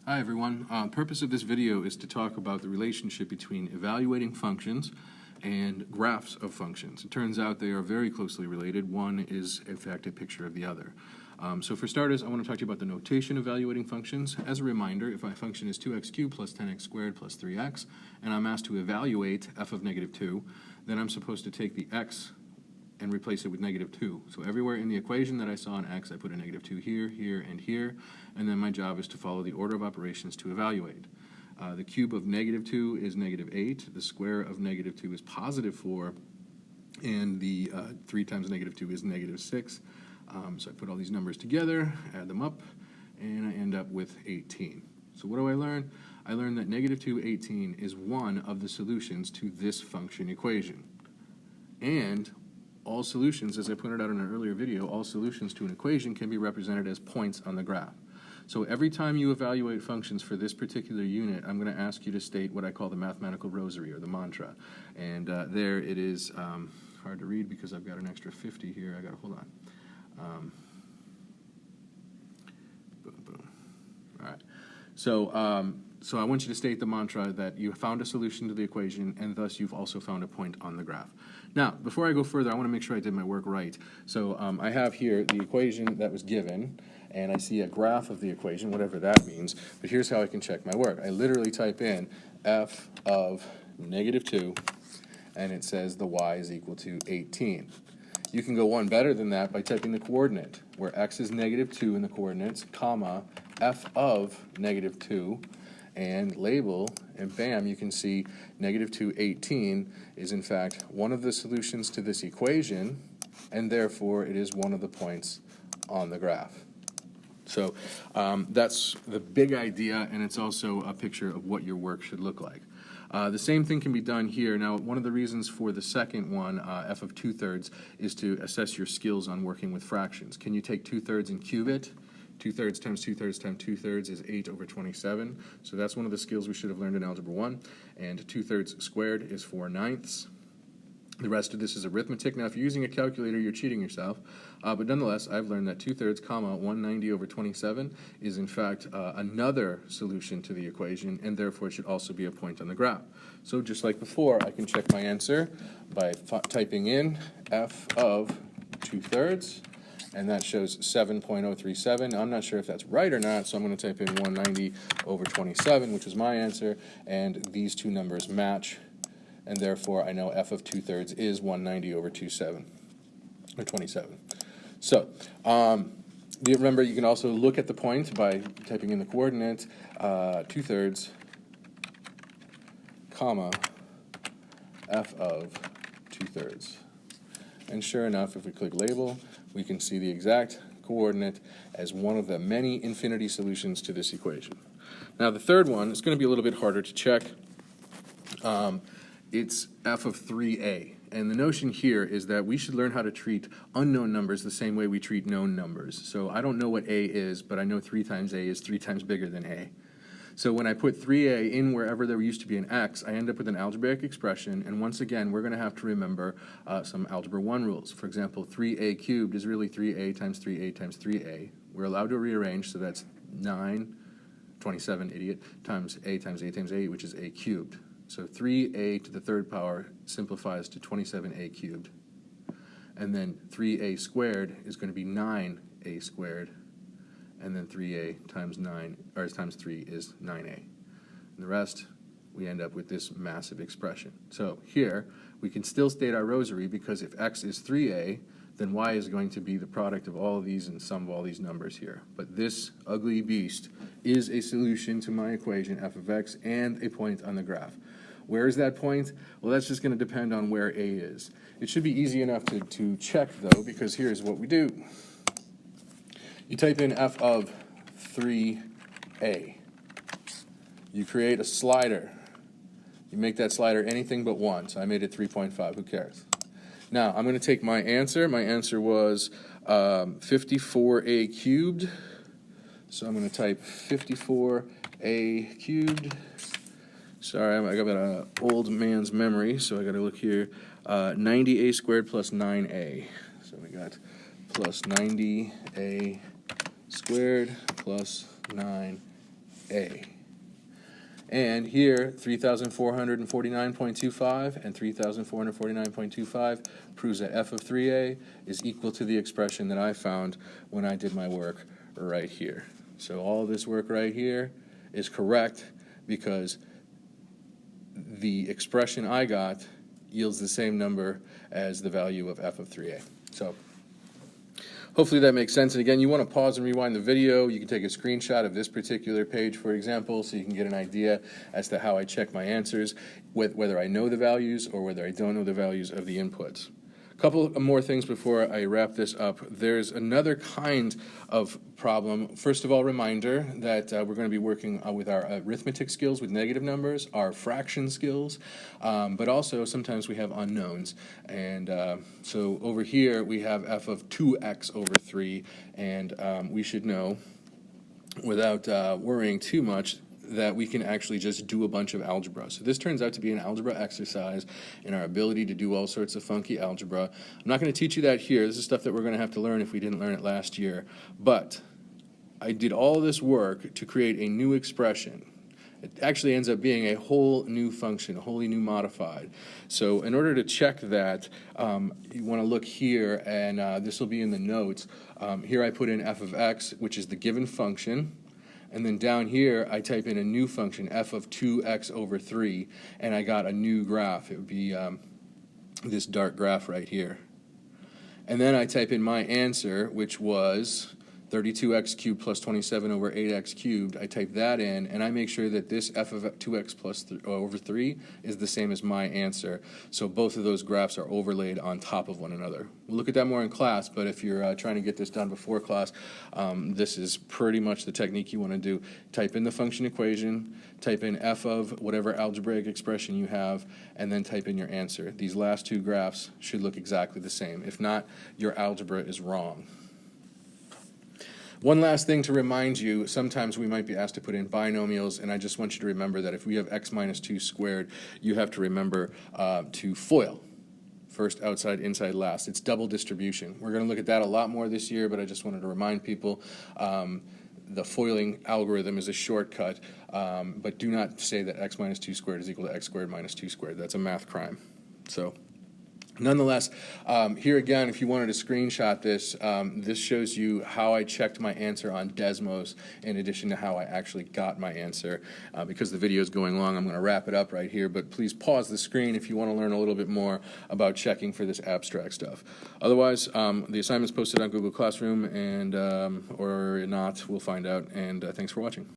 Hi everyone. Purpose of this video is to talk about the relationship between evaluating functions and graphs of functions. It turns out they are very closely related. One is, in fact, a picture of the other. So for starters, I want to talk to you about the notation of evaluating functions. As a reminder, if my function is 2x cubed plus 10x squared plus 3x, and I'm asked to evaluate f of negative 2, then I'm supposed to take the x and replace it with negative 2. So everywhere in the equation that I saw in x, I put a negative 2 here, here, and here, and then my job is to follow the order of operations to evaluate. The cube of negative 2 is negative 8, the square of negative 2 is positive 4, and the 3 times negative 2 is negative 6. So I put all these numbers together, add them up, and I end up with 18. So what do I learn? I learned that negative 2, 18 is one of the solutions to this function equation. And all solutions, as I pointed out in an earlier video, all solutions to an equation can be represented as points on the graph. So every time you evaluate functions for this particular unit, I'm going to ask you to state what I call the mathematical rosary, or the mantra. And there it is, hard to read because I've got an extra 50 here. I got to hold on. Boom, boom. All right. So I want you to state the mantra that you found a solution to the equation, and thus you've also found a point on the graph. Now, before I go further, I want to make sure I did my work right. So I have here the equation that was given, and I see a graph of the equation, whatever that means. But here's how I can check my work. I literally type in f of negative 2, and it says the y is equal to 18. You can go one better than that by typing the coordinate, where x is negative 2 in the coordinates, comma, f of negative 2, and label, and bam, you can see negative 2, 18 is in fact one of the solutions to this equation, and therefore it is one of the points on the graph. So that's the big idea, and it's also a picture of what your work should look like. The same thing can be done here. Now, one of the reasons for the second one, f of 2/3, is to assess your skills on working with fractions. Can you take 2/3 and cube it? 2/3 times 2/3 times 2/3 is 8 over 27. So that's one of the skills we should have learned in Algebra 1. And 2/3 squared is 4/9. The rest of this is arithmetic. Now, if you're using a calculator, you're cheating yourself. But nonetheless, I've learned that 2/3, comma, 190 over 27 is in fact another solution to the equation, and therefore it should also be a point on the graph. So just like before, I can check my answer by typing in f of 2/3. And that shows 7.037. I'm not sure if that's right or not, so I'm going to type in 190 over 27, which is my answer, and these two numbers match, and therefore I know f of 2/3 is 190 over 27. So, remember, you can also look at the point by typing in the coordinate, 2/3, comma, f of 2/3. And sure enough, if we click label, we can see the exact coordinate as one of the many infinity solutions to this equation. Now, the third one is going to be a little bit harder to check. It's f of 3a. And the notion here is that we should learn how to treat unknown numbers the same way we treat known numbers. So I don't know what a is, but I know 3 times a is 3 times bigger than a. So when I put 3a in wherever there used to be an x, I end up with an algebraic expression, and once again, we're going to have to remember some Algebra 1 rules. For example, 3a cubed is really 3a times 3a times 3a. We're allowed to rearrange, so that's 27, idiot, times a times a times a, which is a cubed. So 3a to the third power simplifies to 27a cubed. And then 3a squared is going to be 9a squared. And then 3a times 3 is 9a. And the rest, we end up with this massive expression. So here, we can still state our rosary, because if x is 3a, then y is going to be the product of all of these and sum of all these numbers here. But this ugly beast is a solution to my equation, f of x, and a point on the graph. Where is that point? Well, that's just going to depend on where a is. It should be easy enough to check, though, because here's what we do. You type in f of 3a. You create a slider. You make that slider anything but 1, so I made it 3.5. Who cares? Now, I'm going to take my answer. My answer was 54a cubed. So I'm going to type 54a cubed. Sorry, I got an old man's memory, so I got to look here. 90a squared plus 9a. So we got plus 90a squared plus 9a 3a. And here, 3,449.25 and 3,449.25 proves that f of 3a is equal to the expression that I found when I did my work right here. So all this work right here is correct because the expression I got yields the same number as the value of f of 3a. So hopefully that makes sense. And again, you want to pause and rewind the video. You can take a screenshot of this particular page, for example, so you can get an idea as to how I check my answers, whether I know the values or whether I don't know the values of the inputs. A couple more things before I wrap this up. There's another kind of problem. First of all, reminder that we're going to be working with our arithmetic skills with negative numbers, our fraction skills, but also sometimes we have unknowns. And so over here we have f of 2x over 3, and we should know without worrying too much that we can actually just do a bunch of algebra. So this turns out to be an algebra exercise in our ability to do all sorts of funky algebra. I'm not going to teach you that here. This is stuff that we're going to have to learn if we didn't learn it last year. But I did all this work to create a new expression. It actually ends up being a whole new function, a wholly new modified. So in order to check that, you want to look here, and this will be in the notes. Here I put in f of x, which is the given function. And then down here, I type in a new function, f of 2x over 3, and I got a new graph. It would be this dark graph right here. And then I type in my answer, which was 32x cubed plus 27 over 8x cubed. I type that in, and I make sure that this f of 2x plus over 3 is the same as my answer. So both of those graphs are overlaid on top of one another. We'll look at that more in class, but if you're trying to get this done before class, this is pretty much the technique you want to do. Type in the function equation, type in f of whatever algebraic expression you have, and then type in your answer. These last two graphs should look exactly the same. If not, your algebra is wrong. One last thing to remind you, sometimes we might be asked to put in binomials, and I just want you to remember that if we have x minus 2 squared, you have to remember to FOIL. First, outside, inside, last. It's double distribution. We're going to look at that a lot more this year, but I just wanted to remind people the FOILing algorithm is a shortcut, but do not say that x minus 2 squared is equal to x squared minus 2 squared. That's a math crime. So, nonetheless, here again, if you wanted to screenshot this, this shows you how I checked my answer on Desmos in addition to how I actually got my answer. Because the video is going long, I'm going to wrap it up right here, but please pause the screen if you want to learn a little bit more about checking for this abstract stuff. Otherwise, the assignment's posted on Google Classroom, and or not, we'll find out, and thanks for watching.